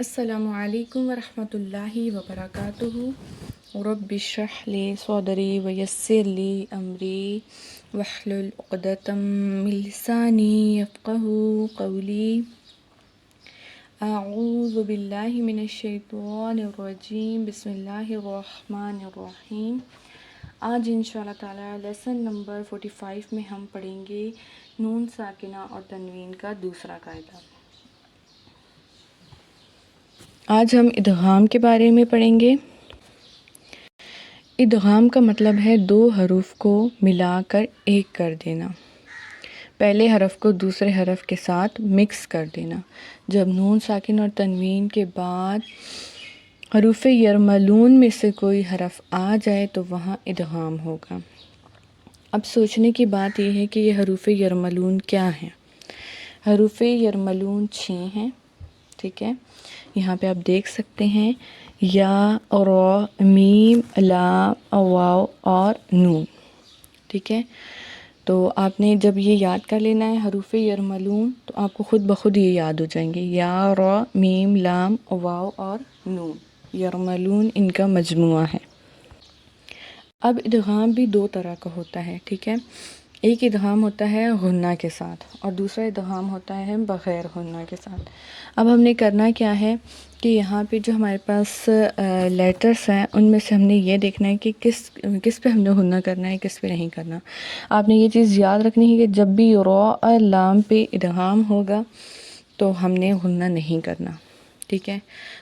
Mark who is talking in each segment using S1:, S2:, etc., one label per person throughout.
S1: السلام علیکم ورحمۃ اللہ وبرکاتہ رب اشرح لی صدری ویسر لی امری واحلل عقدۃ من لسانی یفقہوا قولی اعوذ باللہ من الشیطان الرجیم بسم اللہ الرحمن الرحیم۔ آج انشاءاللہ تعالی لیسن نمبر 45 میں ہم پڑھیں گے نون ساکنہ اور تنوین کا دوسرا قاعدہ۔ آج ہم ادغام کے بارے میں پڑھیں گے۔ ادغام کا مطلب ہے دو حروف کو ملا کر ایک کر دینا، پہلے حرف کو دوسرے حرف کے ساتھ مکس کر دینا۔ جب نون ساکن اور تنوین کے بعد حروف یرملون میں سے کوئی حرف آ جائے تو وہاں ادغام ہوگا۔ اب سوچنے کی بات یہ ہے کہ یہ حروف یرملون کیا ہیں۔ حروف یرملون 6 ہیں، ٹھیک ہے۔ یہاں پہ آپ دیکھ سکتے ہیں یا، را، میم، لام، واو اور نون، ٹھیک ہے۔ تو آپ نے جب یہ یاد کر لینا ہے حروف یرملون تو آپ کو خود بخود یہ یاد ہو جائیں گے، یا، را، میم، لام، واو اور نون، یرملون ان کا مجموعہ ہے۔ اب ادغام بھی دو طرح کا ہوتا ہے، ٹھیک ہے۔ ایک ادغام ہوتا ہے غنہ کے ساتھ اور دوسرا ادغام ہوتا ہے بغیر غنہ کے ساتھ۔ اب ہم نے کرنا کیا ہے کہ یہاں پہ جو ہمارے پاس لیٹرس ہیں ان میں سے ہم نے یہ دیکھنا ہے کہ کس پہ ہم نے غنہ کرنا ہے، کس پہ نہیں کرنا۔ آپ نے یہ چیز یاد رکھنی ہے کہ جب بھی را اور لام پہ ادغام ہوگا تو ہم نے غنہ نہیں کرنا، ٹھیک ہے۔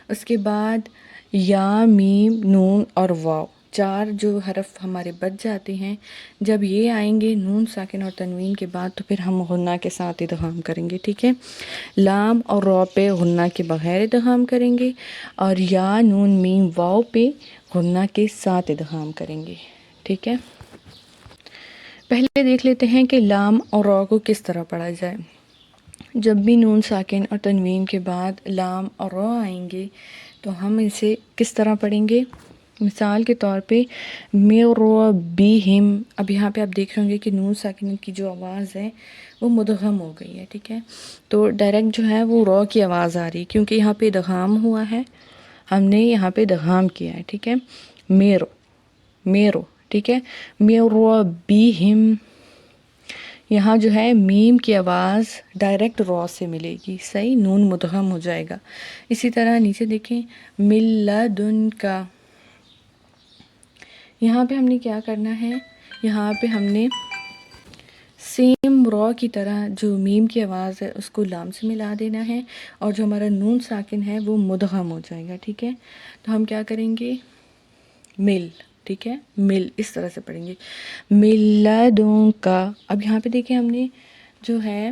S1: اس کے بعد یا، میم، نون اور واو، 4 جو حرف ہمارے بچ جاتے ہیں، جب یہ آئیں گے نون ساکن اور تنوین کے بعد تو پھر ہم غنہ کے ساتھ ادغام کریں گے، ٹھیک ہے۔ لام اور را پہ غنہ کے بغیر ادغام کریں گے اور یا، نون، میم، واو پہ غنہ کے ساتھ ادغام کریں گے، ٹھیک ہے۔ پہلے دیکھ لیتے ہیں کہ لام اور را کو کس طرح پڑھا جائے۔ جب بھی نون ساکن اور تنوین کے بعد لام اور را آئیں گے تو ہم اسے کس طرح پڑھیں گے۔ مثال کے طور پہ ربہم، اب یہاں پہ آپ دیکھ رہے ہوں گے کہ نون ساکن کی جو آواز ہے وہ مدغم ہو گئی ہے، ٹھیک ہے۔ تو ڈائریکٹ جو ہے وہ را کی آواز آ رہی ہے کیونکہ یہاں پہ ادغام ہوا ہے، ہم نے یہاں پہ ادغام کیا ہے، ٹھیک ہے۔ میرو، ٹھیک ہے۔ ربہم، یہاں جو ہے میم کی آواز ڈائریکٹ را سے ملے گی، صحیح، نون مدغم ہو جائے گا۔ اسی طرح نیچے دیکھیں من لدنک، یہاں پہ ہم نے کیا کرنا ہے، یہاں پہ ہم نے سیم را کی طرح جو میم کی آواز ہے اس کو لام سے ملا دینا ہے اور جو ہمارا نون ساکن ہے وہ مدغم ہو جائے گا، ٹھیک ہے۔ تو ہم کیا کریں گے، مل، ٹھیک ہے، مل، اس طرح سے پڑھیں گے من لدنک۔ اب یہاں پہ دیکھیں ہم نے جو ہے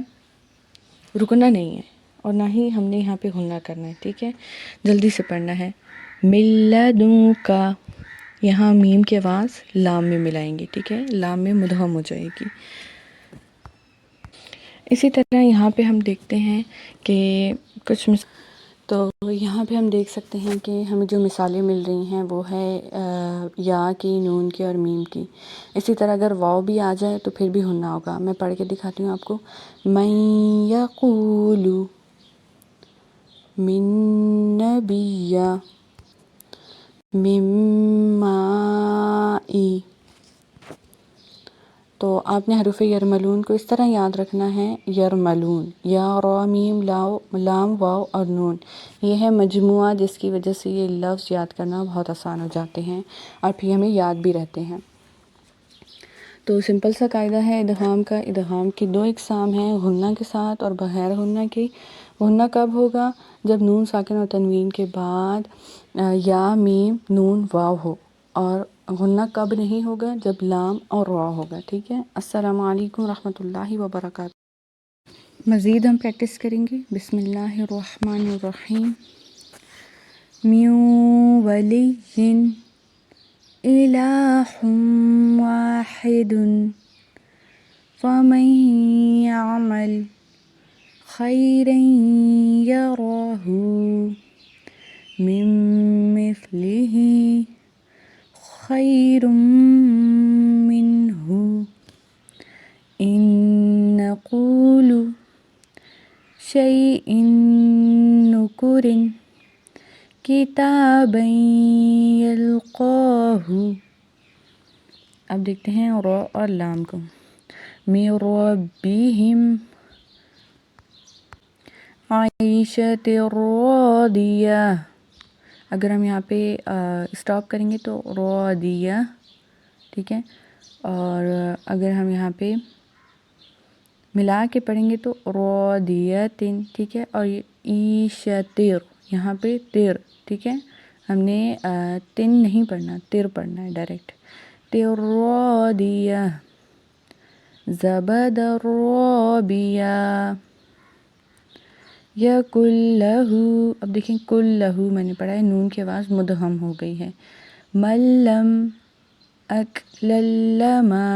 S1: رکنا نہیں ہے اور نہ ہی ہم نے یہاں پہ غنہ کرنا ہے، ٹھیک ہے۔ جلدی سے پڑھنا ہے من لدنک، یہاں میم کی آواز لام میں ملائیں گے، ٹھیک ہے، لام میں مدغم ہو جائے گی۔ اسی طرح یہاں پہ ہم دیکھتے ہیں کہ تو یہاں پہ ہم دیکھ سکتے ہیں کہ ہمیں جو مثالیں مل رہی ہیں وہ ہے یا کی، نون کی اور میم کی۔ اسی طرح اگر واو بھی آ جائے تو پھر بھی غنہ ہوگا۔ میں پڑھ کے دکھاتی ہوں آپ کو، من یقول من نبی من ماء۔ تو آپ نے حروف یرملون کو اس طرح یاد رکھنا ہے، یرملون، یا، را، میم، لام، واو اور نون، یہ ہے مجموعہ جس کی وجہ سے یہ لفظ یاد کرنا بہت آسان ہو جاتے ہیں اور پھر ہمیں یاد بھی رہتے ہیں۔ تو سمپل سا قاعدہ ہے ادغام کا۔ ادغام کی 2 اقسام ہیں، غنہ کے ساتھ اور بغیر غنہ کے۔ غنہ کب ہوگا، جب نون ساکن اور تنوین کے بعد یا، میم، نون، واو ہو، اور غنہ کب نہیں ہوگا، جب لام اور را ہوگا، ٹھیک ہے۔ السلام علیکم ورحمۃ اللہ وبرکاتہ۔ مزید ہم پریکٹس کریں گے۔ بسم اللہ الرحمن الرحیم۔ من ولی الہ واحد فمن یعمل خیرا یرہ من مثلہ خیر منہ ان نقول شیء نکر کتابا یلقاہ، اب دیکھتے ہیں را اور لام کو، من ربہم عیشۃ راضیہ، اگر ہم یہاں پہ اسٹاپ کریں گے تو راضیہ، ٹھیک ہے، اور اگر ہم یہاں پہ ملا کے پڑھیں گے تو راضیۃ، ٹھیک ہے، اور عیشتر، یہاں پہ تر، ٹھیک ہے، ہم نے تن نہیں پڑھنا، تر پڑھنا ہے ڈائریکٹ، تر راضیہ، زبد رابیہ، یکل لہو، اب دیکھیں کل لہو میں نے پڑھا ہے، نون کی آواز مدغم ہو گئی ہے، ملم اکللما،